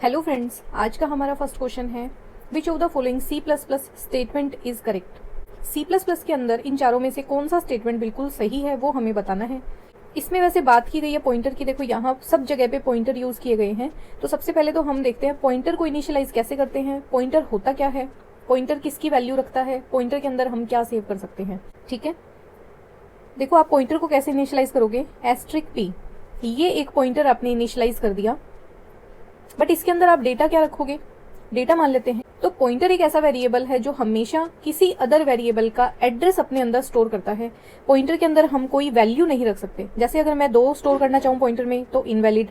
Hello friends, आज का हमारा फर्स्ट क्वेश्चन है which of the following C plus plus statement is correct. C plus plus के अंदर इन चारों में से कौन सा स्टेटमेंट बिल्कुल सही है वो हमें बताना है। इसमें वैसे बात की गई है पॉइंटर की। देखो यहाँ सब जगह पे पॉइंटर यूज किए गए हैं। तो सबसे पहले तो हम देखते हैं पॉइंटर को इनिशियलाइज कैसे करते हैं, पॉइंटर होता क्या है, पॉइंटर किसकी वैल्यू रखता है, पॉइंटर के अंदर हम क्या सेव कर सकते हैं। ठीक है, देखो आप पॉइंटर को कैसे इनिशियलाइज करोगे, एस्ट्रिक पी, ये एक पॉइंटर आपने इनिशियलाइज कर दिया, बट इसके अंदर आप डेटा क्या रखोगे, डेटा मान लेते हैं। तो पॉइंटर एक ऐसा वेरिएबल है जो हमेशा किसी अदर वेरिएबल का एड्रेस अपने अंदर स्टोर करता है। पॉइंटर के अंदर हम कोई वैल्यू नहीं रख सकते। जैसे अगर मैं 2 स्टोर करना चाहूँ पॉइंटर में तो इनवैलिड,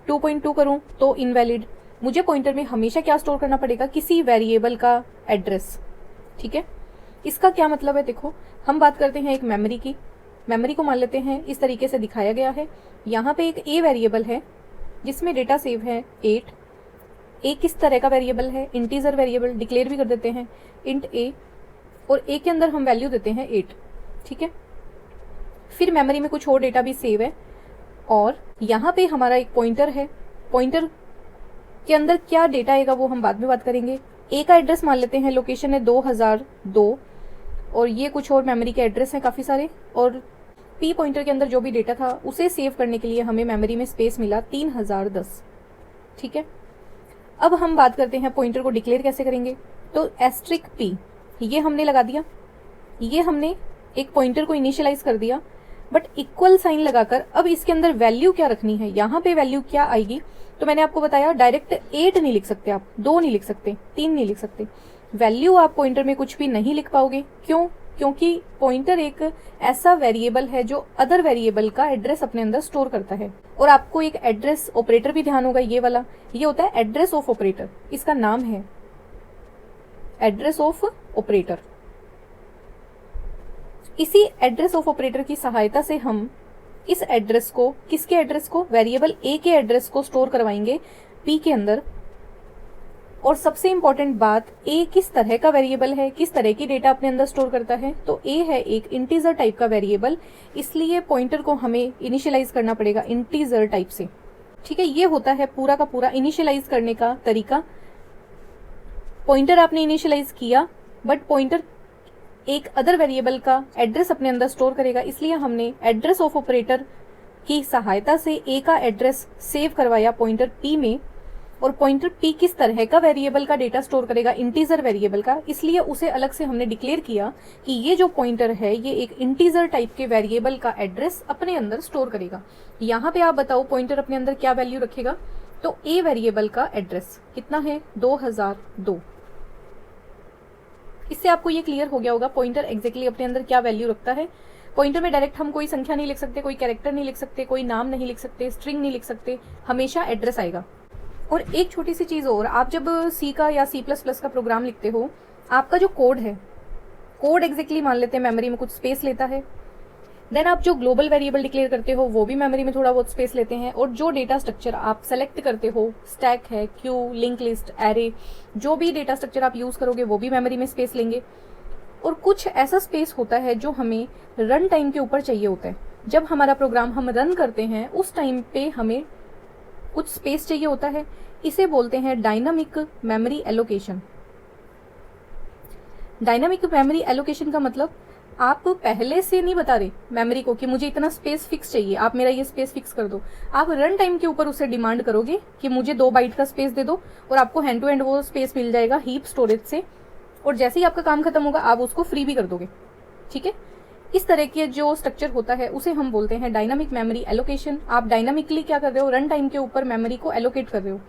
2.2 करूँ तो इनवैलिड। मुझे पॉइंटर में हमेशा क्या स्टोर करना पड़ेगा, किसी वेरिएबल का एड्रेस। ठीक है, इसका क्या मतलब है, देखो हम बात करते हैं एक मेमोरी की। मेमोरी को मान लेते हैं इस तरीके से दिखाया गया है। यहाँ पे एक ए वेरिएबल है जिसमें डेटा सेव है 8। ए किस तरह का वेरिएबल है, इंटीजर वेरिएबल, डिक्लेयर भी कर देते हैं इंट ए, और ए के अंदर हम वैल्यू देते हैं 8। ठीक है, फिर मेमोरी में कुछ और डेटा भी सेव है, और यहाँ पे हमारा एक पॉइंटर है। पॉइंटर के अंदर क्या डेटा आएगा वो हम बाद में बात करेंगे। ए का एड्रेस मान लेते हैं, लोकेशन है 2002, और ये कुछ और मेमोरी के एड्रेस हैं काफ़ी सारे, और पी पॉइंटर के अंदर जो भी डेटा था उसे सेव करने के लिए हमें मेमोरी में स्पेस मिला 3010। ठीक है, अब हम बात करते हैं पॉइंटर को डिक्लेयर कैसे करेंगे। तो एस्ट्रिक पी ये हमने लगा दिया, ये हमने एक पॉइंटर को इनिशियलाइज कर दिया, बट इक्वल साइन लगाकर अब इसके अंदर वैल्यू क्या रखनी है, यहाँ पे वैल्यू क्या आएगी। तो मैंने आपको बताया डायरेक्ट 8 नहीं लिख सकते, आप 2 नहीं लिख सकते, 3 नहीं लिख सकते। वैल्यू आप पॉइंटर में कुछ भी नहीं लिख पाओगे। क्यों? क्योंकि पॉइंटर एक ऐसा वेरिएबल है जो अदर वेरिएबल का एड्रेस अपने अंदर स्टोर करता है। और आपको एक एड्रेस ऑपरेटर भी ध्यान होगा, ये वाला, ये होता है एड्रेस ऑफ ऑपरेटर, इसका नाम है एड्रेस ऑफ ऑपरेटर। इसी एड्रेस ऑफ ऑपरेटर की सहायता से हम इस एड्रेस को, किसके एड्रेस को, वेरिएबल ए के एड्रेस को स्टोर करवाएंगे पी के अंदर। और सबसे इंपॉर्टेंट बात, ए किस तरह का वेरिएबल है, किस तरह की डेटा अपने अंदर स्टोर करता है। तो ए है एक इंटीजर टाइप का वेरिएबल, इसलिए पॉइंटर को हमें इनिशियलाइज करना पड़ेगा इंटीजर टाइप से। ठीक है, ये होता है पूरा का पूरा इनिशियलाइज करने का तरीका। पॉइंटर आपने इनिशियलाइज किया, बट पॉइंटर एक अदर वेरिएबल का एड्रेस अपने अंदर स्टोर करेगा, इसलिए हमने एड्रेस ऑफ ऑपरेटर की सहायता से ए का एड्रेस सेव करवाया पॉइंटर पी में। और पॉइंटर पी किस तरह का वेरिएबल का डेटा स्टोर करेगा, इंटीजर वेरिएबल का, इसलिए उसे अलग से हमने डिक्लेयर किया कि ये जो पॉइंटर है ये एक इंटीजर टाइप के वेरिएबल का एड्रेस अपने अंदर स्टोर करेगा। यहाँ पे आप बताओ पॉइंटर अपने अंदर क्या वैल्यू रखेगा। तो ए वेरिएबल का एड्रेस कितना है, 2002। इससे आपको ये क्लियर हो गया होगा पॉइंटर एग्जैक्टली अपने अंदर क्या वैल्यू रखता है। पॉइंटर में डायरेक्ट हम कोई संख्या नहीं लिख सकते, कोई कैरेक्टर नहीं लिख सकते, कोई नाम नहीं लिख सकते, स्ट्रिंग नहीं लिख सकते, हमेशा एड्रेस आएगा। और एक छोटी सी चीज़ और, आप जब सी का या सी प्लस प्लस का प्रोग्राम लिखते हो, आपका जो कोड है, कोड एग्जैक्टली मान लेते हैं मेमोरी में कुछ स्पेस लेता है। देन आप जो ग्लोबल वेरिएबल डिक्लेयर करते हो वो भी मेमोरी में थोड़ा बहुत स्पेस लेते हैं। और जो डेटा स्ट्रक्चर आप सेलेक्ट करते हो, स्टैक है, क्यू, लिंक लिस्ट, एरे, जो भी डेटा स्ट्रक्चर आप यूज़ करोगे वो भी मेमोरी में स्पेस लेंगे। और कुछ ऐसा स्पेस होता है जो हमें रन टाइम के ऊपर चाहिए होता है। जब हमारा प्रोग्राम हम रन करते हैं उस टाइम पे हमें कुछ स्पेस चाहिए होता है, इसे बोलते हैं dynamic memory allocation. Dynamic memory allocation का मतलब आप पहले से नहीं बता रहे मेमोरी को कि मुझे इतना स्पेस फिक्स चाहिए, आप मेरा ये स्पेस फिक्स कर दो। आप रन टाइम के ऊपर उसे डिमांड करोगे कि मुझे 2 बाइट का स्पेस दे दो, और आपको हैंड टू हैंड वो स्पेस मिल जाएगा हीप स्टोरेज से। और जैसे ही आपका काम खत्म होगा आप उसको फ्री भी कर दोगे। ठीक है, इस तरह के जो स्ट्रक्चर होता है उसे हम बोलते हैं डायनामिक मेमोरी एलोकेशन। आप डायनामिकली क्या कर रहे हो, रन टाइम के ऊपर मेमोरी को एलोकेट कर रहे हो।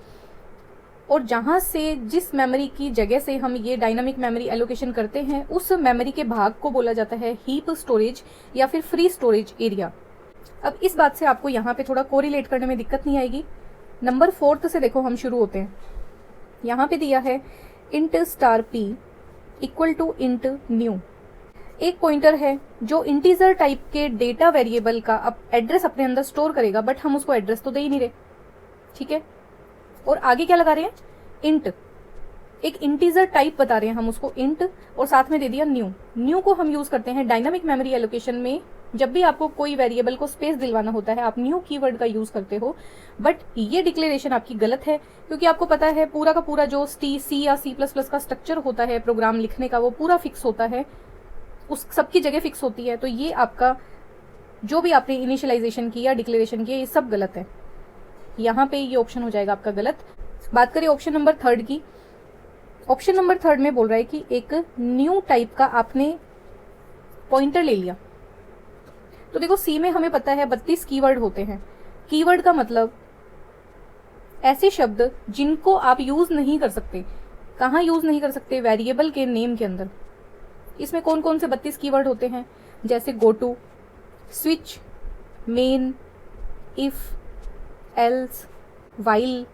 और जहां से, जिस मेमोरी की जगह से हम ये डायनामिक मेमोरी एलोकेशन करते हैं, उस मेमोरी के भाग को बोला जाता है हीप स्टोरेज या फिर फ्री स्टोरेज एरिया। अब इस बात से आपको यहाँ पे थोड़ा कोरिलेट करने में दिक्कत नहीं आएगी। नंबर 4 से देखो हम शुरू होते हैं। यहाँ पे दिया है int star p equal to int new. एक पॉइंटर है जो इंटीजर टाइप के डेटा वेरिएबल का एड्रेस अपने अंदर स्टोर करेगा, बट हम उसको एड्रेस तो दे ही नहीं रहे। ठीक है, और आगे क्या लगा रहे हैं, इंट, एक इंटीजर टाइप बता रहे हैं हम उसको इंट, और साथ में दे दिया न्यू। न्यू को हम यूज करते हैं डायनामिक मेमोरी एलोकेशन में जब भी आपको कोई वेरिएबल को स्पेस दिलवाना होता है आप न्यू कीवर्ड का यूज करते हो, बट ये डिक्लेरेशन आपकी गलत है, क्योंकि आपको पता है पूरा का पूरा जो सी या C++ का स्ट्रक्चर होता है प्रोग्राम लिखने का वो पूरा फिक्स होता है, उस सबकी जगह फिक्स होती है। तो ये आपका जो भी आपने इनिशियलाइजेशन किया, डिक्लेरेशन किया, ये सब गलत है। यहाँ पे ये ऑप्शन हो जाएगा आपका गलत। बात करें ऑप्शन नंबर 3 की। ऑप्शन नंबर 3 में बोल रहा है कि एक न्यू टाइप का आपने पॉइंटर ले लिया। तो देखो सी में हमें पता है 32 कीवर्ड होते हैं। कीवर्ड का मतलब ऐसे शब्द जिनको आप यूज नहीं कर सकते। कहाँ यूज नहीं कर सकते? वेरिएबल के नेम के अंदर। इसमें कौन कौन से 32 कीवर्ड होते हैं? जैसे go to, switch, main, if, else, while,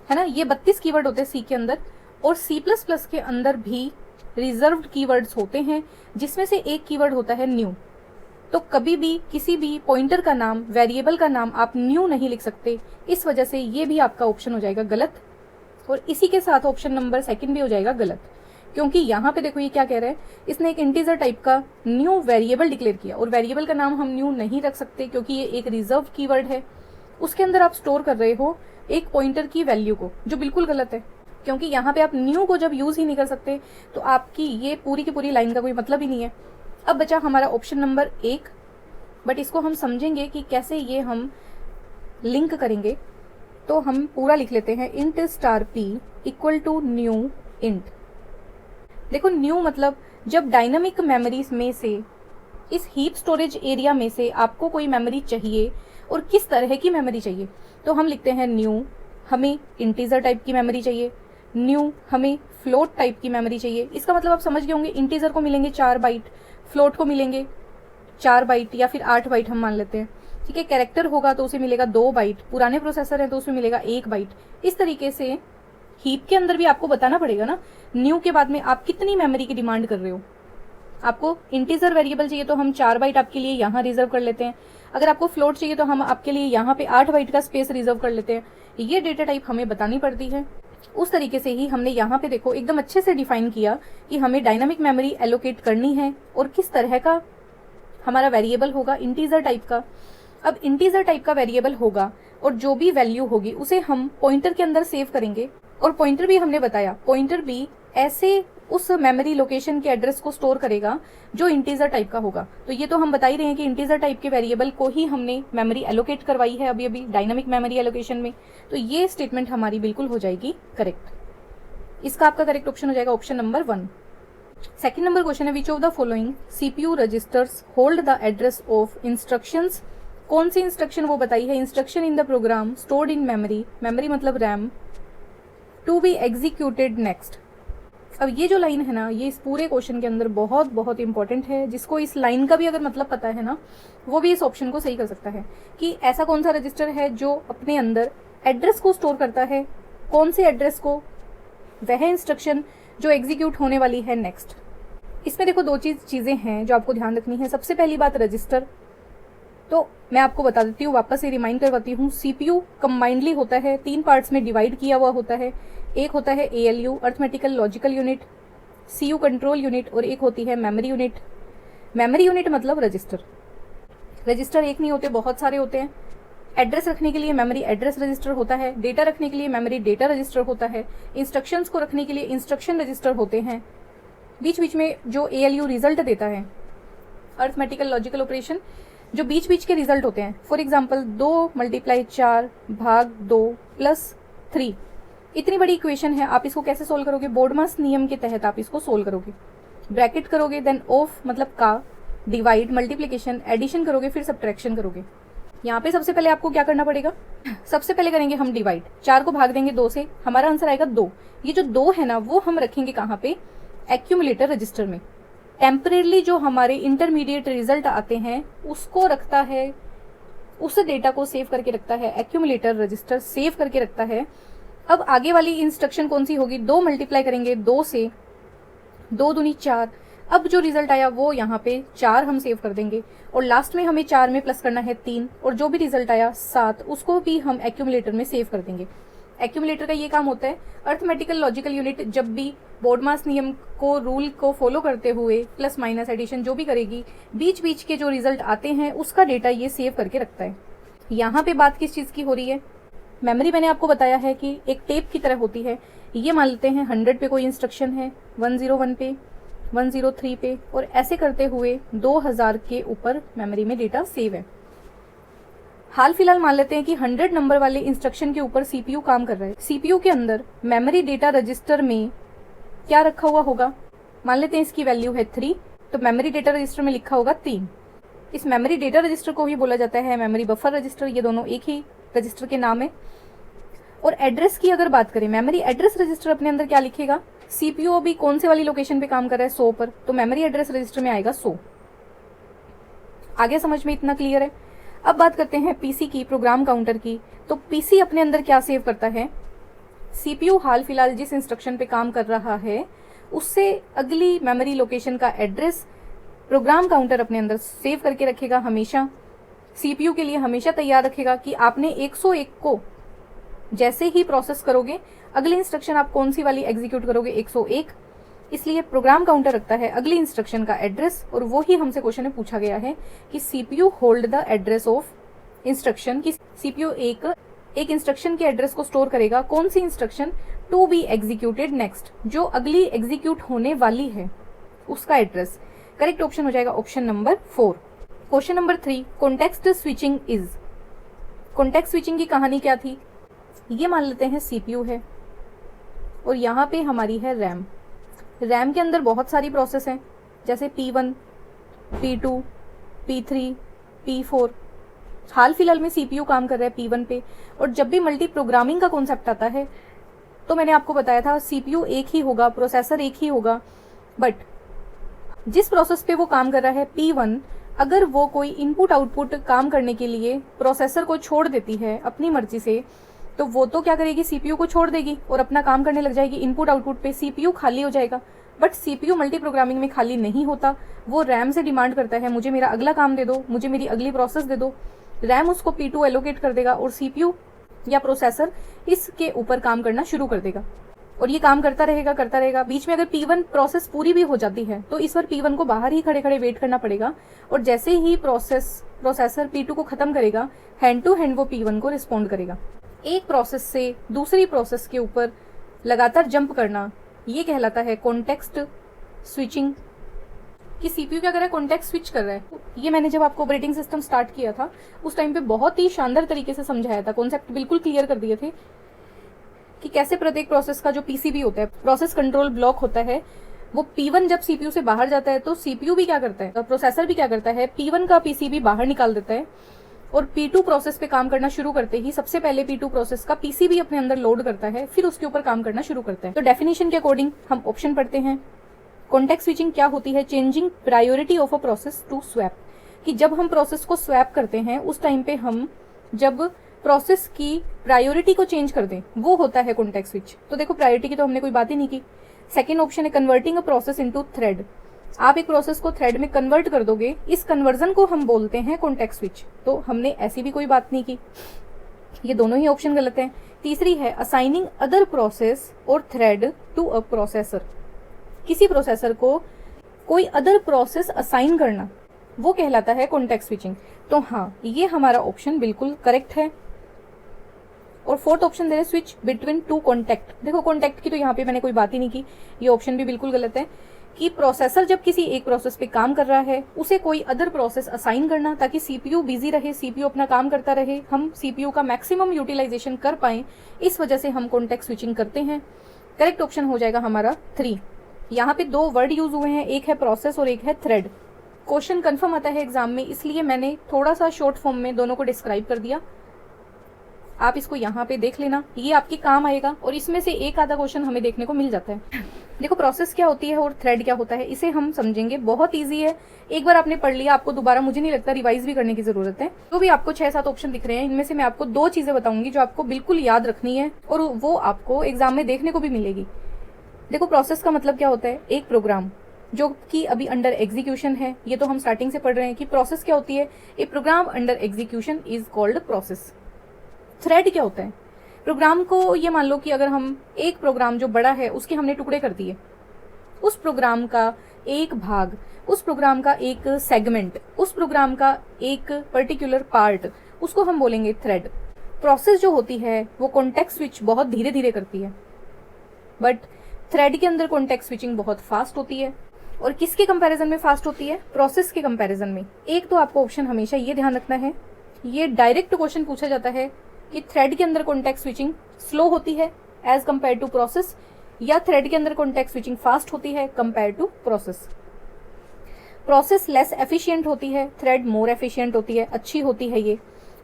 है ना, ये 32 कीवर्ड होते हैं सी के अंदर। और C++ के अंदर भी रिजर्व्ड कीवर्ड्स होते हैं, जिसमें से एक कीवर्ड होता है न्यू। तो कभी भी किसी भी पॉइंटर का नाम, वेरिएबल का नाम आप न्यू नहीं लिख सकते। इस वजह से ये भी आपका ऑप्शन हो जाएगा गलत। और इसी के साथ ऑप्शन नंबर 2 भी हो जाएगा गलत, क्योंकि यहाँ पे देखो ये क्या कह रहा है, इसने एक इंटीजर टाइप का न्यू वेरिएबल डिक्लेयर किया, और वेरिएबल का नाम हम न्यू नहीं रख सकते क्योंकि ये एक रिजर्व कीवर्ड है। उसके अंदर आप स्टोर कर रहे हो एक पॉइंटर की वैल्यू को, जो बिल्कुल गलत है, क्योंकि यहाँ पे आप न्यू को जब यूज ही नहीं कर सकते तो आपकी ये पूरी की पूरी लाइन का कोई मतलब ही नहीं है। अब बचा हमारा ऑप्शन नंबर 1, बट इसको हम समझेंगे कि कैसे ये हम लिंक करेंगे। तो हम पूरा लिख लेते हैं, int star p equal to new int। देखो न्यू मतलब जब डायनामिक मेमोरीज में से, इस हीप स्टोरेज एरिया में से आपको कोई मेमोरी चाहिए और किस तरह की मेमोरी चाहिए, तो हम लिखते हैं न्यू हमें इंटीजर टाइप की मेमोरी चाहिए, न्यू हमें फ्लोट टाइप की मेमोरी चाहिए। इसका मतलब आप समझ गए होंगे, इंटीजर को मिलेंगे 4 बाइट, फ्लोट को मिलेंगे 4 बाइट या फिर 8 बाइट हम मान लेते हैं, ठीक है। कैरेक्टर होगा तो उसे मिलेगा 2 बाइट, पुराने प्रोसेसर है तो उसमें मिलेगा 1 बाइट। इस तरीके से हीप के अंदर भी आपको बताना पड़ेगा ना, न्यू के बाद में आप कितनी मेमोरी की डिमांड कर रहे हो। आपको इंटीजर वेरिएबल चाहिए तो हम 4 बाइट आपके लिए यहाँ रिजर्व कर लेते हैं। अगर आपको फ्लोट चाहिए तो हम आपके लिए यहाँ पे 8 बाइट का स्पेस रिजर्व कर लेते हैं। ये डेटा टाइप हमें बतानी पड़ती है। उस तरीके से ही हमने यहाँ पे देखो एकदम अच्छे से डिफाइन किया कि हमें डायनामिक मेमोरी एलोकेट करनी है और किस तरह का हमारा वेरिएबल होगा, इंटीजर टाइप का। अब इंटीजर टाइप का वेरिएबल होगा और जो भी वैल्यू होगी उसे हम पॉइंटर के अंदर सेव करेंगे। और पॉइंटर भी हमने बताया, पॉइंटर भी ऐसे उस मेमोरी लोकेशन के एड्रेस को स्टोर करेगा जो इंटीजर टाइप का होगा। तो ये तो हम बता ही रहे हैं कि इंटीजर टाइप के वेरिएबल को ही हमने मेमोरी एलोकेट करवाई है अभी अभी डायनामिक मेमोरी एलोकेशन में। तो ये स्टेटमेंट हमारी बिल्कुल हो जाएगी करेक्ट। इसका आपका करेक्ट ऑप्शन हो जाएगा option number 1। Second number question है, which of the following CPU registers hold the address of instructions. कौन सी इंस्ट्रक्शन वो बताई है, instruction in the program stored in memory, memory मतलब RAM, to be executed next. अब ये जो लाइन है ना, ये इस पूरे क्वेश्चन के अंदर बहुत बहुत इंपॉर्टेंट है। जिसको इस लाइन का भी अगर मतलब पता है ना, वो भी इस ऑप्शन को सही कर सकता है कि ऐसा कौन सा रजिस्टर है जो अपने अंदर एड्रेस को स्टोर करता है। कौन से एड्रेस को? वह इंस्ट्रक्शन जो एग्जीक्यूट होने वाली है नेक्स्ट। इसमें देखो 2 चीजें हैं जो आपको ध्यान रखनी है। सबसे पहली बात रजिस्टर, तो मैं आपको बता देती हूँ, वापस से रिमाइंड करवाती हूँ। CPU कंबाइंडली होता है, 3 पार्ट्स में डिवाइड किया हुआ होता है। एक होता है ALU arithmetical logical unit, CU control unit, और एक होती है मेमोरी यूनिट। मेमोरी यूनिट मतलब रजिस्टर। रजिस्टर एक नहीं होते, बहुत सारे होते हैं। एड्रेस रखने के लिए मेमोरी एड्रेस रजिस्टर होता है, डेटा रखने के लिए मेमोरी डेटा रजिस्टर होता है, इंस्ट्रक्शंस को रखने के लिए इंस्ट्रक्शन रजिस्टर होते हैं। बीच बीच में जो ALU रिजल्ट देता है, अर्थमेटिकल लॉजिकल ऑपरेशन, जो बीच बीच के रिजल्ट होते हैं, फॉर एग्जाम्पल 2 × 4 भाग 2 + 3, इतनी बड़ी इक्वेशन है। आप इसको कैसे सोल्व करोगे? बोर्डमास नियम के तहत आप इसको सोल्व करोगे। ब्रैकेट करोगे, देन ऑफ मतलब का, डिवाइड, मल्टीप्लिकेशन, एडिशन करोगे, फिर सब्ट्रैक्शन करोगे। यहाँ पे सबसे पहले आपको क्या करना पड़ेगा? सबसे पहले करेंगे हम डिवाइड, 4 को भाग देंगे 2 से, हमारा आंसर आएगा 2। ये जो 2 है ना, वो हम रखेंगे कहाँ पे? एक्यूमुलेटर रजिस्टर में। टेम्परेरली जो हमारे इंटरमीडिएट रिजल्ट आते हैं उसको रखता है, उस डेटा को सेव करके रखता है, एक्यूमुलेटर रजिस्टर सेव करके रखता है। अब आगे वाली इंस्ट्रक्शन कौन सी होगी? 2 मल्टीप्लाई करेंगे 2 से, 2 दूनी 4। अब जो रिजल्ट आया वो यहाँ पे 4 हम सेव कर देंगे, और लास्ट में हमें 4 में प्लस करना है 3, और जो भी रिजल्ट आया 7, उसको भी हम एक्यूमुलेटर में सेव कर देंगे। एक्यूमुलेटर का ये काम होता है, अर्थमेटिकल लॉजिकल यूनिट जब भी बोर्डमास नियम को रूल को फॉलो करते हुए प्लस माइनस एडिशन जो भी करेगी, बीच बीच के जो रिजल्ट आते हैं उसका डेटा ये सेव करके रखता है। यहाँ पे बात किस चीज़ की हो रही है? मेमोरी मैंने आपको बताया है कि एक टेप की तरह होती है। ये मान लेते हैं 100 पे कोई इंस्ट्रक्शन है, 101 पे, 103 पे, और ऐसे करते हुए 2000 के ऊपर मेमोरी में डेटा सेव है। हाल फिलहाल मान लेते हैं कि 100 नंबर वाले इंस्ट्रक्शन के ऊपर सीपीयू काम कर रहा है। सीपीयू के अंदर मेमोरी डेटा रजिस्टर में क्या रखा हुआ होगा? मान लेते हैं इसकी वैल्यू है 3, तो मेमोरी डेटा रजिस्टर में लिखा होगा 3। इस मेमोरी डेटा रजिस्टर को ही बोला जाता है मेमोरी बफर रजिस्टर। ये दोनों एक ही रजिस्टर के नाम है। और एड्रेस की अगर बात करें, मेमोरी एड्रेस रजिस्टर अपने अंदर क्या लिखेगा? सीपीयू अभी कौन से वाली लोकेशन पे काम कर रहा है? 100 पर, तो मेमोरी एड्रेस रजिस्टर में आएगा 100। आगे समझ में इतना क्लियर है? अब बात करते हैं पीसी की, प्रोग्राम काउंटर की। तो पीसी अपने अंदर क्या सेव करता है? सीपीयू हाल फिलहाल जिस इंस्ट्रक्शन पे काम कर रहा है उससे अगली मेमोरी लोकेशन का एड्रेस प्रोग्राम काउंटर अपने अंदर सेव करके रखेगा हमेशा। सीपीयू के लिए हमेशा तैयार रखेगा कि आपने 101 को जैसे ही प्रोसेस करोगे, अगली इंस्ट्रक्शन आप कौन सी वाली एग्जीक्यूट करोगे? 101। इसलिए प्रोग्राम काउंटर रखता है अगली इंस्ट्रक्शन का एड्रेस। और वो ही हमसे क्वेश्चन में पूछा गया है कि CPU hold the address of instruction, की सीपीयू एक इंस्ट्रक्शन के एड्रेस को स्टोर करेगा। कौन सी instruction? To be executed next, जो अगली एग्जीक्यूट होने वाली है उसका एड्रेस। करेक्ट ऑप्शन हो जाएगा option number 4। Question number 3, context switching is. Context switching की कहानी क्या थी? ये मान लेते हैं सीपीयू है और यहाँ पे हमारी है रैम। रैम के अंदर बहुत सारी प्रोसेस हैं, जैसे P1, P2, P3, P4। हाल फिलहाल में सीपीयू काम कर रहा है P1 पे। और जब भी मल्टी प्रोग्रामिंग का कॉन्सेप्ट आता है तो मैंने आपको बताया था सीपीयू एक ही होगा, प्रोसेसर एक ही होगा, बट जिस प्रोसेस पे वो काम कर रहा है P1, अगर वो कोई इनपुट आउटपुट काम करने के लिए प्रोसेसर को छोड़ देती है अपनी मर्जी से, तो वो तो क्या करेगी? सीपीयू को छोड़ देगी और अपना काम करने लग जाएगी इनपुट आउटपुट पे। सीपीयू खाली हो जाएगा। बट सीपीयू मल्टी प्रोग्रामिंग में खाली नहीं होता। वो रैम से डिमांड करता है मुझे मेरा अगला काम दे दो, मुझे मेरी अगली प्रोसेस दे दो। रैम उसको P2 एलोकेट कर देगा और सीपीयू या प्रोसेसर इसके ऊपर काम करना शुरू कर देगा और ये काम करता रहेगा। बीच में अगर P1 प्रोसेस पूरी भी हो जाती है तो इस बार P1 को बाहर ही खड़े खड़े वेट करना पड़ेगा और जैसे ही प्रोसेसर P2 को खत्म करेगा, हैंड टू हैंड वो P1 को रिस्पॉन्ड करेगा। एक प्रोसेस से दूसरी प्रोसेस के ऊपर लगातार जंप करना, ये कहलाता है कॉन्टेक्स्ट स्विचिंग। कि सीपीयू क्या कर रहा है? कॉन्टेक्स्ट स्विच कर रहा है। ये मैंने जब आपको ऑपरेटिंग सिस्टम स्टार्ट किया था उस टाइम पे बहुत ही शानदार तरीके से समझाया था, कॉन्सेप्ट बिल्कुल क्लियर कर दिए थे कि कैसे प्रत्येक प्रोसेस का जो पीसीबी होता है, प्रोसेस कंट्रोल ब्लॉक होता है, वो P1 जब सीपीयू से बाहर जाता है तो सीपीयू भी क्या करता है, प्रोसेसर भी क्या करता है, P1 का पीसीबी बाहर निकाल देता है और P2 प्रोसेस पे काम करना शुरू करते ही सबसे पहले P2 प्रोसेस का पीसीबी अपने अंदर लोड करता है, फिर उसके ऊपर काम करना शुरू करता है। तो डेफिनेशन के अकॉर्डिंग हम ऑप्शन पढ़ते हैं। कॉन्टेक्स्ट स्विचिंग क्या होती है? Changing priority of a process to swap. कि जब हम प्रोसेस को स्वैप करते हैं उस टाइम पे हम जब प्रोसेस की प्रायोरिटी को चेंज कर दें, वो होता है कॉन्टेक्स्ट स्विच। तो देखो प्रायोरिटी की तो हमने कोई बात ही नहीं की। सेकेंड ऑप्शन है converting a process into thread. आप एक प्रोसेस को थ्रेड में कन्वर्ट कर दोगे, इस कन्वर्जन को हम बोलते हैं कॉन्टेक्स्ट स्विच। तो हमने ऐसी भी कोई बात नहीं की। ये दोनों ही ऑप्शन गलत हैं। तीसरी है असाइनिंग अदर प्रोसेस और थ्रेड टू अ प्रोसेसर। किसी प्रोसेसर को कोई अदर प्रोसेस असाइन करना, वो कहलाता है कॉन्टेक्स्ट स्विचिंग। तो हाँ, ये हमारा ऑप्शन बिल्कुल करेक्ट है। और फोर्थ ऑप्शन दे रहे स्विच बिटवीन टू कॉन्टेक्ट। देखो कॉन्टेक्ट की तो यहाँ पे मैंने कोई बात ही नहीं की, ये ऑप्शन भी बिल्कुल गलत है। कि प्रोसेसर जब किसी एक प्रोसेस पे काम कर रहा है उसे कोई अदर प्रोसेस असाइन करना ताकि सीपीयू बिजी रहे, सीपीयू अपना काम करता रहे, हम सीपीयू का मैक्सिमम यूटिलाइजेशन कर पाए, इस वजह से हम कॉन्टेक्स्ट स्विचिंग करते हैं। करेक्ट ऑप्शन हो जाएगा हमारा 3। यहाँ पे 2 वर्ड यूज हुए हैं, एक है प्रोसेस और एक है थ्रेड। क्वेश्चन कंफर्म आता है एग्जाम में, इसलिए मैंने थोड़ा सा शॉर्ट फॉर्म में दोनों को डिस्क्राइब कर दिया। आप इसको यहाँ पे देख लेना, ये आपके काम आएगा और इसमें से एक आधा क्वेश्चन हमें देखने को मिल जाता है। देखो प्रोसेस क्या होती है और थ्रेड क्या होता है, इसे हम समझेंगे। बहुत इजी है, एक बार आपने पढ़ लिया, आपको दोबारा मुझे नहीं लगता रिवाइज भी करने की जरूरत है। तो भी आपको 6-7 ऑप्शन दिख रहे हैं, इनमें से मैं आपको 2 चीजें बताऊंगी जो आपको बिल्कुल याद रखनी है और वो आपको एग्जाम में देखने को भी मिलेगी। देखो प्रोसेस का मतलब क्या होता है? एक प्रोग्राम जो कि अभी अंडर एग्जीक्यूशन है। ये तो हम स्टार्टिंग से पढ़ रहे हैं कि प्रोसेस क्या होती है। A program under execution is called process. Thread क्या होता है? प्रोग्राम को ये मान लो कि अगर हम एक प्रोग्राम जो बड़ा है उसके हमने टुकड़े कर दिए, उस प्रोग्राम का एक भाग, उस प्रोग्राम का एक सेगमेंट, उस प्रोग्राम का एक पर्टिकुलर पार्ट, उसको हम बोलेंगे थ्रेड। प्रोसेस जो होती है वो कॉन्टेक्स्ट स्विच बहुत धीरे धीरे करती है, बट थ्रेड के अंदर कॉन्टेक्स्ट स्विचिंग बहुत फास्ट होती है। और किसके कंपैरिजन में फास्ट होती है? प्रोसेस के कंपैरिजन में। एक तो आपको ऑप्शन हमेशा ये ध्यान रखना है, ये डायरेक्ट क्वेश्चन पूछा जाता है कि थ्रेड के अंदर कॉन्टेक्स्ट स्विचिंग स्लो होती है एज कंपेयर टू प्रोसेस, या थ्रेड के अंदर कॉन्टेक्स्ट स्विचिंग फास्ट होती है compare to process. Process less efficient होती है, थ्रेड मोर एफिशिएंट होती है, अच्छी होती है ये।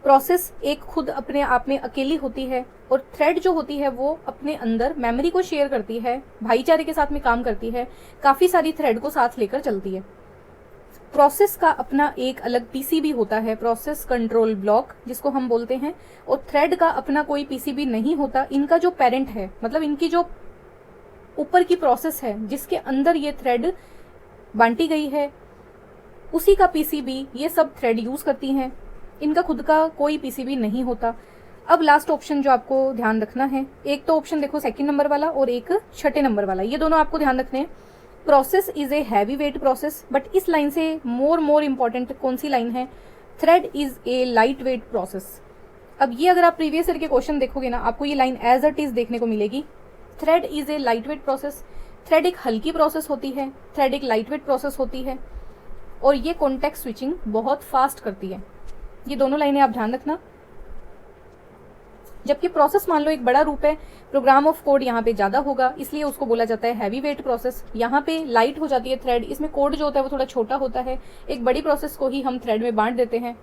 प्रोसेस एक खुद अपने आप में अकेली होती है, और थ्रेड जो होती है वो अपने अंदर मेमोरी को शेयर करती है, भाईचारे के साथ में काम करती है, काफी सारी थ्रेड को साथ लेकर चलती है। प्रोसेस का अपना एक अलग पीसीबी होता है, प्रोसेस कंट्रोल ब्लॉक जिसको हम बोलते हैं, और थ्रेड का अपना कोई पीसीबी नहीं होता। इनका जो पेरेंट है, मतलब इनकी जो ऊपर की प्रोसेस है जिसके अंदर ये थ्रेड बांटी गई है, उसी का पीसीबी ये सब थ्रेड यूज करती हैं। इनका खुद का कोई पीसीबी नहीं होता। अब लास्ट ऑप्शन जो आपको ध्यान रखना है, एक तो ऑप्शन देखो सेकंड नंबर वाला और एक छठे नंबर वाला, ये दोनों आपको ध्यान रखने हैं। Process is a heavy weight process, but इस लाइन से मोर इंपॉर्टेंट कौन सी लाइन है? Thread is a light weight process. अब ये अगर आप प्रीवियस ईयर के क्वेश्चन देखोगे ना, आपको ये लाइन एज इट इज देखने को मिलेगी। Thread is a light weight process, thread एक हल्की प्रोसेस होती है, थ्रेड एक लाइट वेट प्रोसेस होती है, और ये कॉन्टेक्स्ट स्विचिंग बहुत फास्ट करती है। ये दोनों लाइनें आप ध्यान रखना। जबकि प्रोसेस मान लो एक बड़ा रूप है, प्रोग्राम ऑफ कोड यहाँ पे ज्यादा होगा, इसलिए उसको बोला जाता है हैवी वेट प्रोसेस। यहाँ पे लाइट हो जाती है थ्रेड, इसमें कोड जो होता है वो थोड़ा छोटा होता है, एक बड़ी प्रोसेस को ही हम थ्रेड में बांट देते हैं।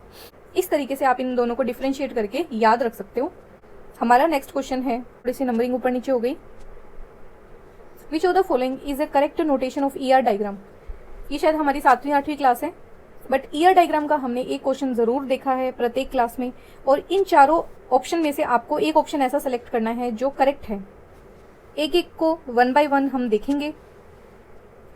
इस तरीके से आप इन दोनों को डिफ्रेंशिएट करके याद रख सकते हो। हमारा नेक्स्ट क्वेश्चन है, थोड़ी सी नंबरिंग ऊपर नीचे हो गई। विच of the following is A correct notation of ER diagram. ये शायद हमारी 7वीं 8वीं क्लास है, बट ईआर डायग्राम का हमने एक क्वेश्चन जरूर देखा है प्रत्येक क्लास में, और इन चारों ऑप्शन में से आपको एक ऑप्शन ऐसा सेलेक्ट करना है जो करेक्ट है। एक एक को 1 बाय 1 हम देखेंगे,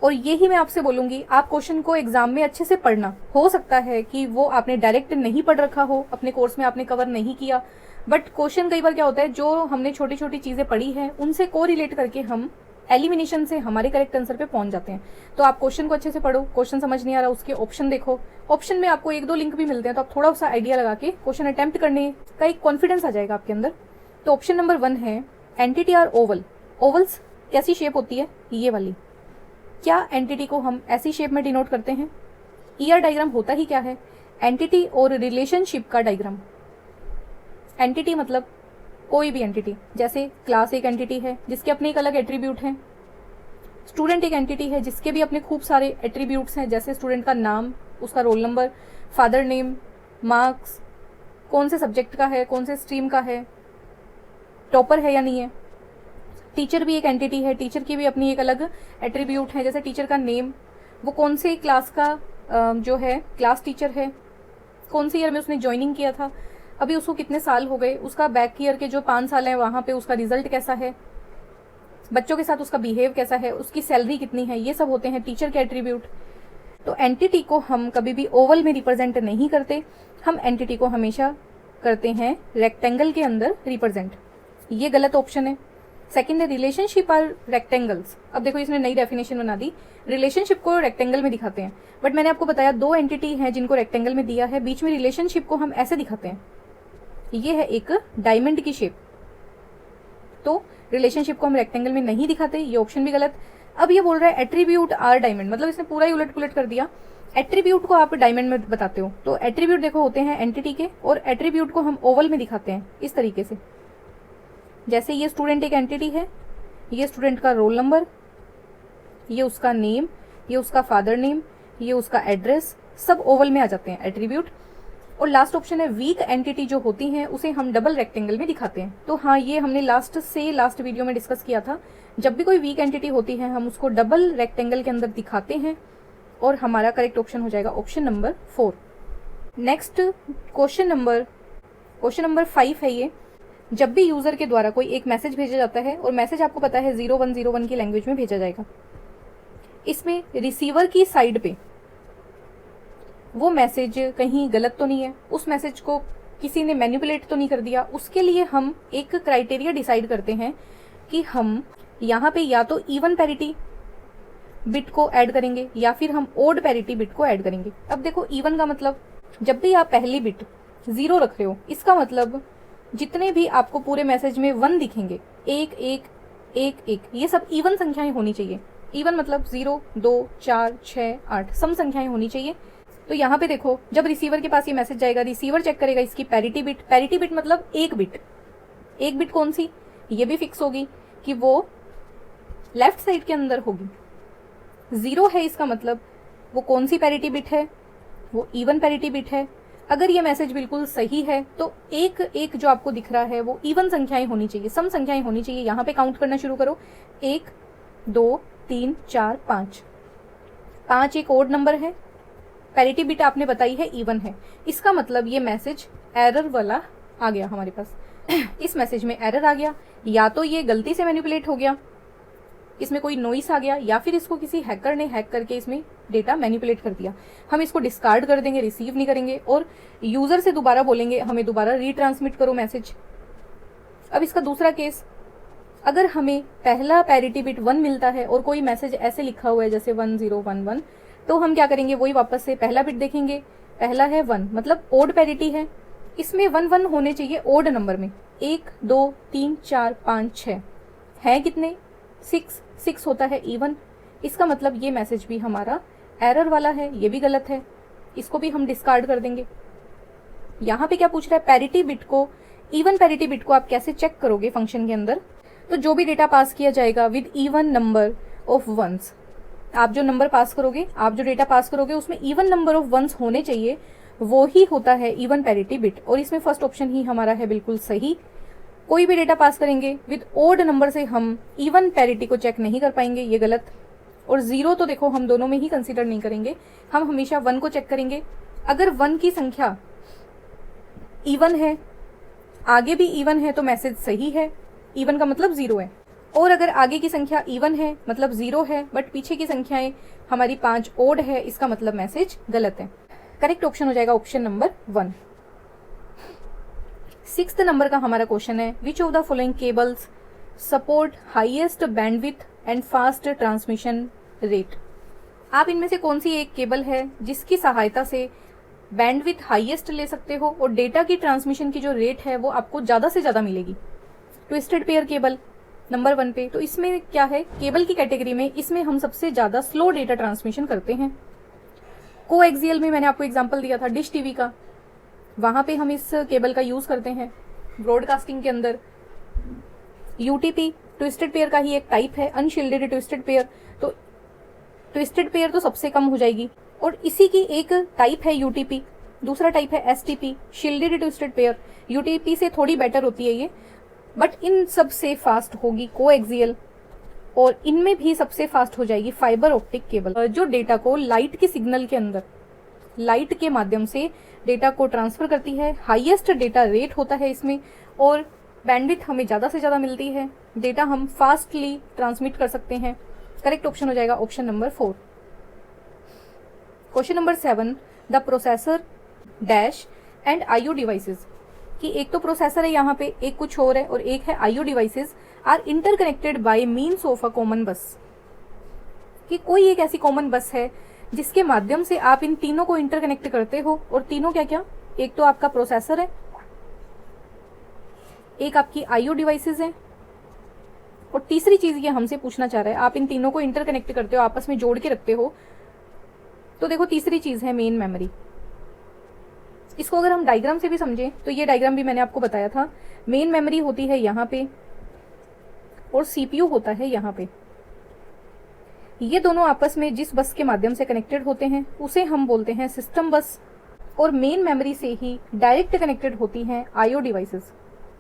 और यही मैं आपसे बोलूंगी, आप क्वेश्चन को एग्जाम में अच्छे से पढ़ना। हो सकता है कि वो आपने डायरेक्ट नहीं पढ़ रखा हो, अपने कोर्स में आपने कवर नहीं किया, बट क्वेश्चन कई बार क्या होता है, जो हमने छोटी छोटी चीजें पढ़ी है उनसे को रिलेट करके हम एलिमिनेशन से हमारे करेक्ट आंसर पे पहुंच जाते हैं। तो आप क्वेश्चन को अच्छे से पढ़ो, क्वेश्चन समझ नहीं आ रहा उसके ऑप्शन देखो, ऑप्शन में आपको 1-2 लिंक भी मिलते हैं, तो आप थोड़ा सा आइडिया लगा के क्वेश्चन अटेम्प्ट करने का एक कॉन्फिडेंस आ जाएगा आपके अंदर। तो ऑप्शन नंबर 1 है एंटिटी आर ओवल। ओवल्स कैसी शेप होती है? ये वाली। क्या एंटिटी को हम ऐसी शेप में डिनोट करते हैं? ईआर डायग्राम होता ही क्या है? एंटिटी और रिलेशनशिप का डायग्राम। एंटिटी मतलब कोई भी एंटिटी, जैसे क्लास एक एंटिटी है जिसके अपने एक अलग एट्रीब्यूट हैं, स्टूडेंट एक एंटिटी है जिसके भी अपने खूब सारे एट्रीब्यूट्स हैं, जैसे स्टूडेंट का नाम, उसका roll number, father name, marks, कौन से सब्जेक्ट का है, कौन से स्ट्रीम का है, टॉपर है या नहीं है। टीचर भी एक एंटिटी है, टीचर की भी अपनी एक अलग एट्रीब्यूट है, जैसे टीचर का नेम, वो कौन से क्लास का जो है क्लास टीचर है, कौन सी ईयर में उसने ज्वाइनिंग किया था, अभी उसको कितने साल हो गए, उसका बैक ईयर के जो 5 साल हैं वहाँ पे उसका रिजल्ट कैसा है, बच्चों के साथ उसका बिहेव कैसा है, उसकी सैलरी कितनी है, ये सब होते हैं टीचर के एट्रीब्यूट। तो एंटिटी को हम कभी भी ओवल में रिप्रेजेंट नहीं करते, हम एंटिटी को हमेशा करते हैं रेक्टेंगल के अंदर रिप्रेजेंट। ये गलत ऑप्शन है। सेकेंड है रिलेशनशिप आर रेक्टेंगल्स। अब देखो इसने नई डेफिनेशन बना दी, रिलेशनशिप को रेक्टेंगल में दिखाते हैं, बट मैंने आपको बताया 2 एंटिटी हैं जिनको रेक्टेंगल में दिया है, बीच में रिलेशनशिप को हम ऐसे दिखाते हैं, ये है एक डायमंड की शेप, तो रिलेशनशिप को हम रेक्टेंगल में नहीं दिखाते, ये ऑप्शन भी गलत। अब ये बोल रहा है एट्रीब्यूट आर डायमंड, मतलब इसने पूरा ही उलट पुलट कर दिया, एट्रीब्यूट को आप डायमंड में बताते हो, तो एट्रीब्यूट देखो होते हैं एंटिटी के, और एट्रीब्यूट को हम ओवल में दिखाते हैं इस तरीके से। जैसे ये स्टूडेंट एक एंटिटी है, ये स्टूडेंट का रोल नंबर, ये उसका नेम, ये उसका फादर नेम, ये उसका एड्रेस, सब ओवल में आ जाते हैं एट्रीब्यूट। और लास्ट ऑप्शन है वीक एंटिटी जो होती हैं उसे हम डबल रेक्टेंगल में दिखाते हैं। तो हाँ, ये हमने लास्ट वीडियो में डिस्कस किया था, जब भी कोई वीक एंटिटी होती है हम उसको डबल रेक्टेंगल के अंदर दिखाते हैं, और हमारा करेक्ट ऑप्शन हो जाएगा option number 4। Next question number 5 है ये। जब भी यूजर के द्वारा कोई एक मैसेज भेजा जाता है, और मैसेज आपको पता है 0101 की लैंग्वेज में भेजा जाएगा, इसमें रिसीवर की साइड पे वो मैसेज कहीं गलत तो नहीं है, उस मैसेज को किसी ने मैनिपुलेट तो नहीं कर दिया, उसके लिए हम एक क्राइटेरिया डिसाइड करते हैं कि हम यहाँ पे या तो इवन पैरिटी बिट को ऐड करेंगे या फिर हम ओड पैरिटी बिट को ऐड करेंगे। अब देखो इवन का मतलब, जब भी आप पहली बिट 0 रख रहे हो, इसका मतलब जितने भी आपको पूरे मैसेज में 1 दिखेंगे, 1 1 1 1, ये सब इवन संख्याएं होनी चाहिए। इवन मतलब 0 2 4 6 8 सम संख्याएं होनी चाहिए। तो यहाँ पे देखो, जब रिसीवर के पास ये मैसेज जाएगा, रिसीवर चेक करेगा इसकी पैरिटी बिट। पैरिटी बिट मतलब एक बिट कौन सी, ये भी फिक्स होगी कि वो लेफ्ट साइड के अंदर होगी। 0 है, इसका मतलब वो कौन सी पैरिटी बिट है, वो इवन पैरिटी बिट है। अगर ये मैसेज बिल्कुल सही है तो एक एक जो आपको दिख रहा है वो इवन संख्याएं होनी चाहिए, सम संख्याएं होनी चाहिए। यहाँ पे काउंट करना शुरू करो, 1 2 3 4 5, 5 एक ओड नंबर है, पैरिटी बिट आपने बताई है इवन है। इसका मतलब ये मैसेज एरर वाला आ गया हमारे पास। इस मैसेज में एरर आ गया, या तो ये गलती से मैनिपुलेट हो गया, इसमें कोई नॉइस आ गया, या फिर इसको किसी हैकर ने हैक करके इसमें डेटा मैनिपुलेट कर दिया। हम इसको डिस्कार्ड कर देंगे, रिसीव नहीं करेंगे और यूजर से दोबारा बोलेंगे हमें दोबारा रीट्रांसमिट करो मैसेज। अब इसका दूसरा केस, अगर हमें पहला पैरिटी बिट 1 मिलता है और कोई मैसेज ऐसे लिखा हुआ है जैसे 1011, तो हम क्या करेंगे, वही वापस से पहला बिट देखेंगे, पहला है 1 मतलब ओड पैरिटी है, इसमें 1 1 होने चाहिए ओड नंबर में। 1 2 3 4 5 6 है कितने, 6 6 होता है इवन। इसका मतलब ये मैसेज भी हमारा एरर वाला है, ये भी गलत है, इसको भी हम डिस्कार्ड कर देंगे। यहाँ पे क्या पूछ रहा है, पैरिटी बिट को, इवन पैरिटी बिट को आप कैसे चेक करोगे फंक्शन के अंदर। तो जो भी डेटा पास किया जाएगा with even number of ones, आप जो नंबर पास करोगे, आप जो डेटा पास करोगे उसमें इवन नंबर ऑफ वंस होने चाहिए, वो ही होता है इवन पैरिटी बिट। और इसमें फर्स्ट ऑप्शन ही हमारा है बिल्कुल सही। कोई भी डेटा पास करेंगे विद ओड नंबर से हम इवन पैरिटी को चेक नहीं कर पाएंगे, ये गलत। और 0 तो देखो हम दोनों में ही कंसीडर नहीं करेंगे, हम हमेशा 1 को चेक करेंगे। अगर 1 की संख्या इवन है, आगे भी इवन है, तो मैसेज सही है, इवन का मतलब 0 है। और अगर आगे की संख्या इवन है मतलब 0 है, बट पीछे की संख्याएं हमारी 5 ओड है, इसका मतलब मैसेज गलत है। करेक्ट ऑप्शन हो जाएगा ऑप्शन नंबर 1। 6th नंबर का हमारा क्वेश्चन है, which of the following cables support highest bandwidth and fast transmission rate. आप इनमें से कौन सी एक केबल है जिसकी सहायता से बैंडविड्थ हाईएस्ट ले सकते हो और डेटा की ट्रांसमिशन की जो रेट है वो आपको ज्यादा से ज्यादा मिलेगी। ट्विस्टेड पेयर केबल नंबर 1 पे। तो इसमें क्या है, केबल की कैटेगरी में इसमें हम सबसे ज्यादा स्लो डेटा ट्रांसमिशन करते हैं। कोएक्सियल में मैंने आपको एग्जांपल दिया था डिश टीवी का, वहां पे हम इस केबल का यूज करते हैं ब्रॉडकास्टिंग के अंदर। यूटीपी ट्विस्टेड पेयर का ही एक टाइप है, अनशील्डेड ट्विस्टेड पेयर। तो ट्विस्टेड पेयर तो सबसे कम हो जाएगी, और इसी की एक टाइप है यूटीपी, दूसरा टाइप है STP, shielded twisted pair. UTP से थोड़ी बेटर होती है ये, बट इन सब से फास्ट होगी कोएक्सियल, और इनमें भी सबसे फास्ट हो जाएगी फाइबर ऑप्टिक केबल, जो डेटा को लाइट के सिग्नल के अंदर, लाइट के माध्यम से डेटा को ट्रांसफर करती है। हाईएस्ट डेटा रेट होता है इसमें, और बैंडविड्थ हमें ज्यादा से ज्यादा मिलती है, डेटा हम फास्टली ट्रांसमिट कर सकते हैं। करेक्ट ऑप्शन हो जाएगा option number 4। Question number 7, the processor dash and IO devices, कि एक तो प्रोसेसर है यहाँ पे, एक कुछ और है, और एक है IO devices are interconnected by means of a common bus, कि कोई एक ऐसी कॉमन बस है जिसके माध्यम से आप इन तीनों को इंटरकनेक्ट करते हो। और तीनों क्या क्या, एक तो आपका प्रोसेसर है, एक आपकी आईओ डिवाइसेस है, और तीसरी चीज ये हमसे पूछना चाह रहा है, आप इन तीनों को इंटरकनेक्ट करते हो, आपस में जोड़ के रखते हो। तो देखो तीसरी चीज है मेन मेमोरी। इसको अगर हम डायग्राम से भी समझें तो ये डायग्राम भी मैंने आपको बताया था, मेन मेमोरी होती है यहाँ पे और सीपीयू होता है यहाँ पे। ये दोनों आपस में जिस बस के माध्यम से कनेक्टेड होते हैं उसे हम बोलते हैं सिस्टम बस, और मेन मेमोरी से ही डायरेक्ट कनेक्टेड होती हैं आईओ डिवाइसेस।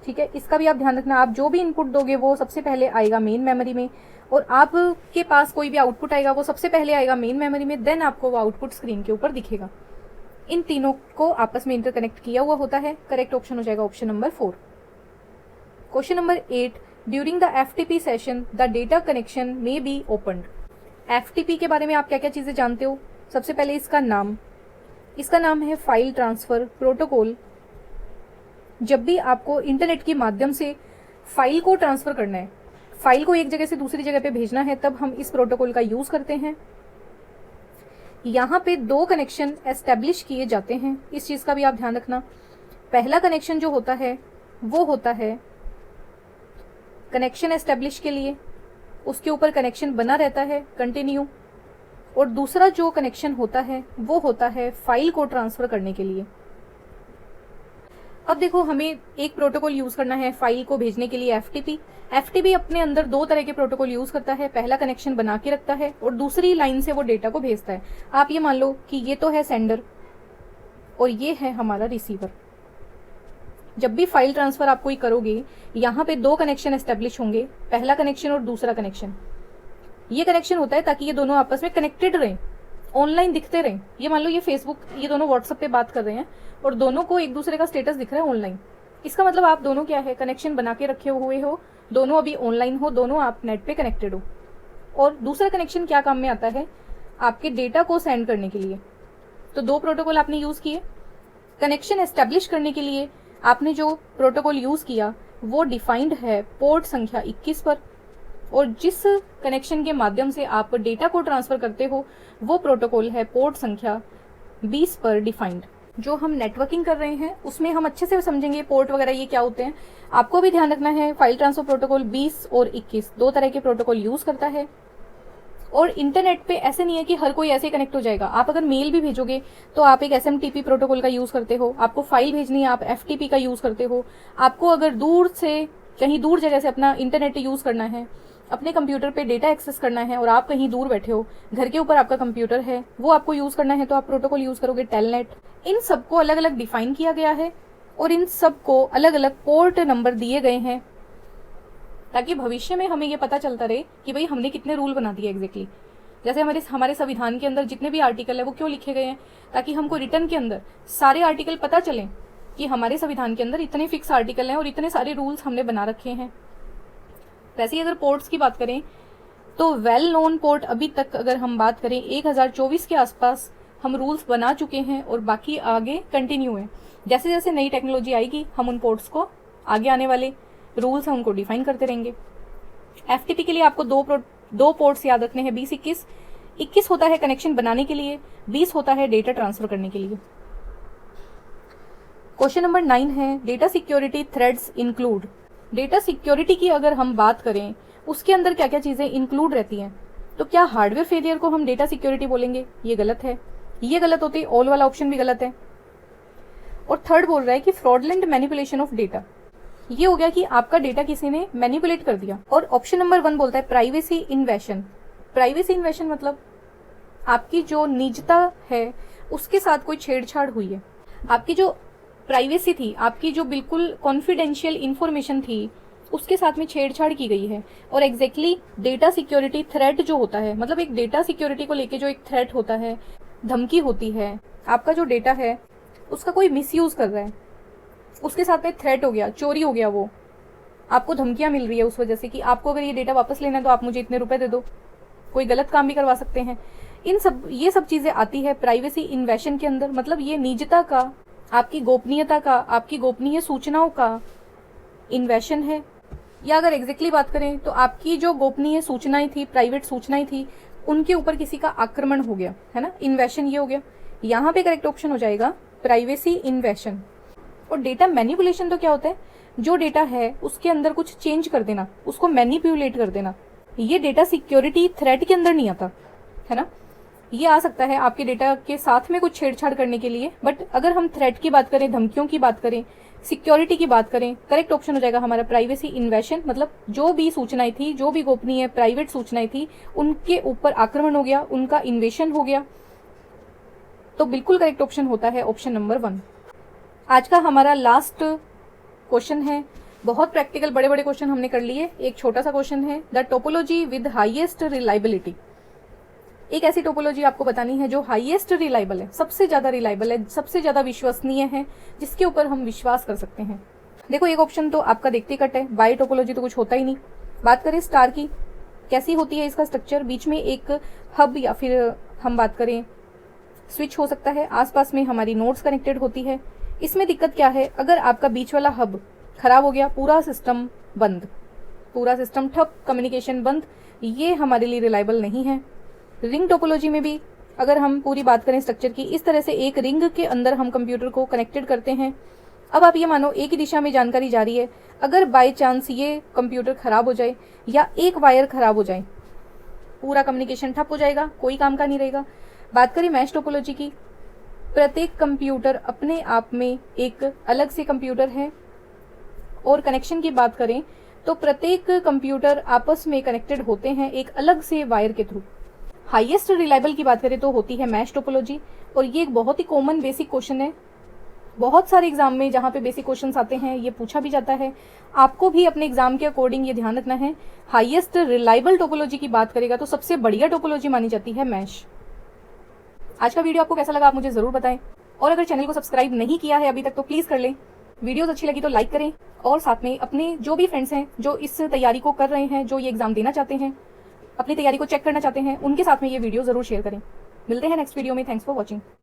ठीक है, इसका भी आप ध्यान रखना, आप जो भी इनपुट दोगे वो सबसे पहले आएगा मेन मेमोरी में, और आपके पास कोई भी आउटपुट आएगा वो सबसे पहले आएगा मेन मेमोरी में, देन आपको वो आउटपुट स्क्रीन के ऊपर दिखेगा। इन तीनों को आपस में इंटरकनेक्ट किया हुआ होता है। करेक्ट ऑप्शन हो जाएगा option number 4। Question number 8, during the FTP session the data connection may be opened. FTP के बारे में आप क्या क्या चीजें जानते हो। सबसे पहले इसका नाम है फाइल ट्रांसफर प्रोटोकॉल, जब भी आपको इंटरनेट के माध्यम से फाइल को ट्रांसफर करना है, फाइल को एक जगह से दूसरी जगह पे भेजना है, तब हम इस प्रोटोकॉल का यूज करते हैं। यहाँ पे 2 कनेक्शन एस्टेब्लिश किए जाते हैं, इस चीज का भी आप ध्यान रखना। पहला कनेक्शन जो होता है वो होता है कनेक्शन एस्टेब्लिश के लिए, उसके ऊपर कनेक्शन बना रहता है कंटिन्यू, और दूसरा जो कनेक्शन होता है वो होता है फाइल को ट्रांसफर करने के लिए। अब देखो, हमें एक प्रोटोकॉल यूज करना है फाइल को भेजने के लिए, FTP। FTP अपने अंदर 2 तरह के प्रोटोकॉल यूज करता है, पहला कनेक्शन बना के रखता है और दूसरी लाइन से वो डेटा को भेजता है। आप ये मान लो कि ये तो है सेंडर और ये है हमारा रिसीवर। जब भी फाइल ट्रांसफर आप कोई करोगे, यहाँ पे 2 कनेक्शन एस्टेब्लिश होंगे, पहला कनेक्शन और दूसरा कनेक्शन। ये कनेक्शन होता है ताकि ये दोनों आपस में कनेक्टेड रहें, ऑनलाइन दिखते रहें। ये मान लो ये फेसबुक, ये दोनों व्हाट्सएप पे बात कर रहे हैं और दोनों को एक दूसरे का स्टेटस दिख रहा है ऑनलाइन। इसका मतलब आप दोनों क्या है, कनेक्शन बना के रखे हुए हो, दोनों अभी ऑनलाइन हो, दोनों आप नेट पे कनेक्टेड हो। और दूसरा कनेक्शन क्या काम में आता है, आपके डेटा को सेंड करने के लिए। तो 2 प्रोटोकॉल आपने यूज किए। कनेक्शन एस्टेब्लिश करने के लिए आपने जो प्रोटोकॉल यूज किया वो डिफाइंड है पोर्ट संख्या 21 पर, और जिस कनेक्शन के माध्यम से आप डेटा को ट्रांसफर करते हो वो प्रोटोकॉल है पोर्ट संख्या 20 पर डिफाइंड। जो हम नेटवर्किंग कर रहे हैं उसमें हम अच्छे से समझेंगे पोर्ट वगैरह ये क्या होते हैं। आपको भी ध्यान रखना है, फाइल ट्रांसफर प्रोटोकॉल 20 और 21 2 तरह के प्रोटोकॉल यूज करता है। और इंटरनेट पे ऐसे नहीं है कि हर कोई ऐसे कनेक्ट हो जाएगा। आप अगर मेल भी भेजोगे तो आप एक SMTP प्रोटोकॉल का यूज करते हो, आपको फाइल भेजनी है आप FTP का यूज करते हो, आपको अगर दूर से कहीं दूर जगह से अपना इंटरनेट यूज करना है, अपने कंप्यूटर पे डेटा एक्सेस करना है और आप कहीं दूर बैठे हो, घर के ऊपर आपका कंप्यूटर है, वो आपको यूज करना है, तो आप प्रोटोकॉल यूज करोगे टेलनेट। इन सबको अलग अलग डिफाइन किया गया है और इन सबको अलग अलग पोर्ट नंबर दिए गए हैं, ताकि भविष्य में हमें ये पता चलता रहे कि भाई हमने कितने रूल बना दिए एग्जैक्टली। जैसे हमारे संविधान के अंदर जितने भी आर्टिकल है वो क्यों लिखे गए हैं, ताकि हमको रिटर्न के अंदर सारे आर्टिकल पता चलें कि हमारे संविधान के अंदर इतने फिक्स आर्टिकल हैं और इतने सारे रूल्स हमने बना रखे हैं। वैसे ही अगर पोर्ट्स की बात करें तो वेल नोन पोर्ट अभी तक अगर हम बात करें 1024 के आसपास हम रूल्स बना चुके हैं और बाकी आगे कंटिन्यू है। जैसे जैसे नई टेक्नोलॉजी आएगी हम उन पोर्ट्स को आगे आने वाले रूल्स हैं उनको डिफाइन करते रहेंगे। FTP के लिए आपको 2 पोर्ट्स याद रखने हैं, 20-21। 21 होता है कनेक्शन बनाने के लिए, 20 होता है डेटा ट्रांसफर करने के लिए। क्वेश्चन नंबर 9 है data security threads include. Data security की अगर हम बात करें उसके अंदर क्या क्या चीजें इंक्लूड रहती हैं, तो क्या हार्डवेयर फेलियर को हम डेटा सिक्योरिटी बोलेंगे? ये गलत है, ये गलत होती है, ऑल वाला ऑप्शन भी गलत है। और थर्ड बोल रहा है कि फ्रॉडलेंट मैनिपुलेशन ऑफ डेटा, ये हो गया कि आपका डेटा किसी ने मैनिपुलेट कर दिया। और ऑप्शन नंबर 1 बोलता है प्राइवेसी इन्वेशन। प्राइवेसी इन्वेशन मतलब आपकी जो निजता है उसके साथ कोई छेड़छाड़ हुई है, आपकी जो प्राइवेसी थी, आपकी जो बिल्कुल कॉन्फिडेंशियल इंफॉर्मेशन थी उसके साथ में छेड़छाड़ की गई है। और एग्जैक्टली डेटा सिक्योरिटी थ्रेट जो होता है, मतलब एक डेटा सिक्योरिटी को लेके जो एक थ्रेट होता है, धमकी होती है, आपका जो डेटा है उसका कोई मिसयूज कर रहा है, उसके साथ में थ्रेट हो गया, चोरी हो गया, वो आपको धमकियां मिल रही है उस वजह से कि आपको अगर ये डेटा वापस लेना है तो आप मुझे इतने रुपए दे दो, कोई गलत काम भी करवा सकते हैं। ये सब चीजें आती है प्राइवेसी इन्वेशन के अंदर। मतलब ये निजता का, आपकी गोपनीयता का, आपकी गोपनीय सूचनाओं का इन्वेशन है। या अगर एग्जैक्टली बात करें तो आपकी जो गोपनीय सूचनाएं थी, प्राइवेट सूचनाएं थी, उनके ऊपर किसी का आक्रमण हो गया है ना, इन्वेशन ये हो गया। यहाँ पे करेक्ट ऑप्शन हो जाएगा प्राइवेसी इन्वेशन। और डेटा मैनिपुलेशन तो क्या होता है, जो डेटा है उसके अंदर कुछ चेंज कर देना, उसको मैनिपुलेट कर देना। ये डेटा सिक्योरिटी थ्रेट के अंदर नहीं आता है ना, ये आ सकता है आपके डेटा के साथ में कुछ छेड़छाड़ करने के लिए। बट अगर हम थ्रेट की बात करें, धमकियों की बात करें, सिक्योरिटी की बात करें, करेक्ट ऑप्शन हो जाएगा हमारा प्राइवेसी इन्वेशन। मतलब जो भी सूचनाएं थी, जो भी गोपनीय प्राइवेट सूचनाएं थी, उनके ऊपर आक्रमण हो गया, उनका इन्वेशन हो गया। तो बिल्कुल करेक्ट ऑप्शन होता है ऑप्शन नंबर 1। आज का हमारा लास्ट क्वेश्चन है, बहुत प्रैक्टिकल बड़े बड़े क्वेश्चन हमने कर लिए। एक छोटा सा क्वेश्चन है, the topology with highest reliability. एक ऐसी टोपोलॉजी आपको बतानी है जो हाईएस्ट रिलायबल है, सबसे ज्यादा रिलायबल है, सबसे ज्यादा विश्वसनीय है, जिसके ऊपर हम विश्वास कर सकते हैं। देखो एक ऑप्शन तो आपका देखते कट है, बाय टोपोलॉजी तो कुछ होता ही नहीं। बात करें स्टार की, कैसी होती है इसका स्ट्रक्चर, बीच में एक हब या फिर हम बात करें स्विच हो सकता है, आसपास में हमारी नोड्स कनेक्टेड होती है, इसमें दिक्कत क्या है, अगर आपका बीच वाला हब खराब हो गया, पूरा सिस्टम बंद, पूरा सिस्टम ठप, कम्युनिकेशन बंद, ये हमारे लिए रिलायबल नहीं है। रिंग टोपोलॉजी में भी अगर हम पूरी बात करें स्ट्रक्चर की, इस तरह से एक रिंग के अंदर हम कंप्यूटर को कनेक्टेड करते हैं। अब आप ये मानो एक ही दिशा में जानकारी जा रही है, अगर बाय चांस ये कंप्यूटर खराब हो जाए या एक वायर खराब हो जाए, पूरा कम्युनिकेशन ठप हो जाएगा, कोई काम का नहीं रहेगा। बात करें मैश टोपोलॉजी की, प्रत्येक कंप्यूटर अपने आप में एक अलग से कंप्यूटर है, और कनेक्शन की बात करें तो प्रत्येक कंप्यूटर आपस में कनेक्टेड होते हैं एक अलग से वायर के थ्रू। हाईएस्ट रिलायबल की बात करें तो होती है मैश टोपोलॉजी, और ये एक बहुत ही कॉमन बेसिक क्वेश्चन है। बहुत सारे एग्जाम में जहाँ पे बेसिक क्वेश्चंस आते हैं ये पूछा भी जाता है। आपको भी अपने एग्जाम के अकॉर्डिंग ये ध्यान रखना है। हाईएस्ट रिलायबल टोपोलॉजी की बात करेगा तो सबसे बढ़िया टोपोलॉजी मानी जाती है मैश। आज का वीडियो आपको कैसा लगा आप मुझे जरूर बताएं, और अगर चैनल को सब्सक्राइब नहीं किया है अभी तक तो प्लीज कर लें। वीडियोस अच्छी लगी तो लाइक करें, और साथ में अपने जो भी फ्रेंड्स हैं जो इस तैयारी को कर रहे हैं, जो ये एग्जाम देना चाहते हैं, अपनी तैयारी को चेक करना चाहते हैं, उनके साथ में ये वीडियो जरूर शेयर करें। मिलते हैं नेक्स्ट वीडियो में। Thanks for watching.